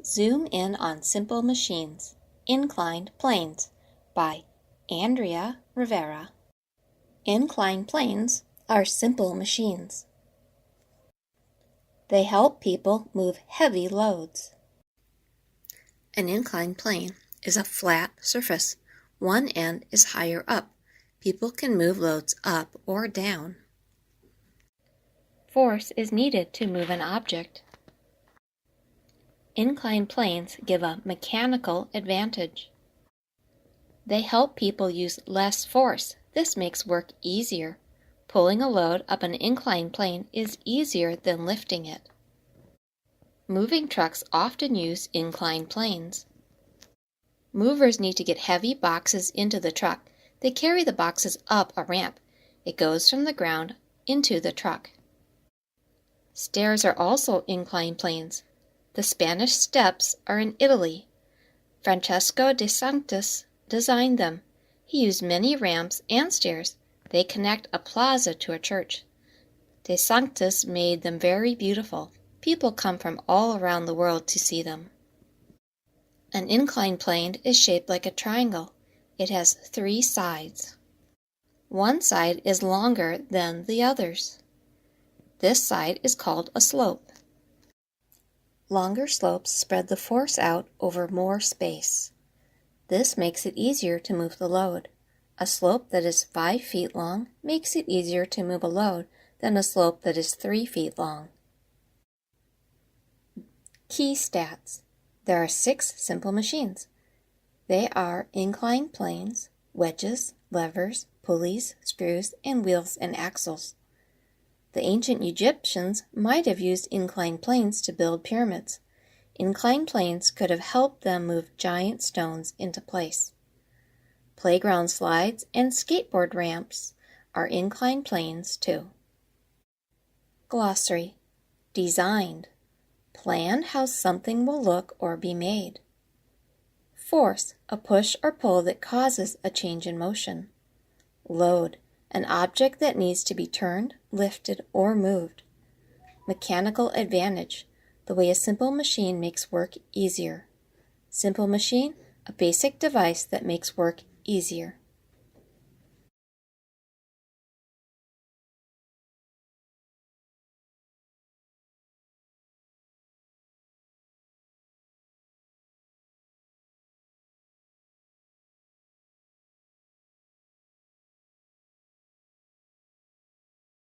Zoom in on Simple Machines, Inclined Planes by Andrea Rivera. Inclined planes are simple machines. They help people move heavy loads. An inclined plane is a flat surface. One end is higher up. People can move loads up or down. Force is needed to move an object. Inclined planes give a mechanical advantage. They help people use less force. This makes work easier. Pulling a load up an inclined plane is easier than lifting it. Moving trucks often use inclined planes. Movers need to get heavy boxes into the truck. They carry the boxes up a ramp. It goes from the ground into the truck. Stairs are also inclined planes. The Spanish steps are in Italy. Francesco de Sanctis designed them. He used many ramps and stairs. They connect a plaza to a church. De Sanctis made them very beautiful. People come from all around the world to see them. An inclined plane is shaped like a triangle. It has 3 sides. One side is longer than the others. This side is called a slope. Longer slopes spread the force out over more space. This makes it easier to move the load. A slope that is 5 feet long makes it easier to move a load than a slope that is 3 feet long. Key stats. There are 6 simple machines. They are inclined planes, wedges, levers, pulleys, screws, and wheels and axles. The ancient Egyptians might have used inclined planes to build pyramids. Inclined planes could have helped them move giant stones into place. Playground slides and skateboard ramps are inclined planes too. Glossary. Designed. Plan how something will look or be made. Force, a push or pull that causes a change in motion. Load, an object that needs to be turned, lifted, or moved. Mechanical advantage, the way a simple machine makes work easier. Simple machine, a basic device that makes work easier.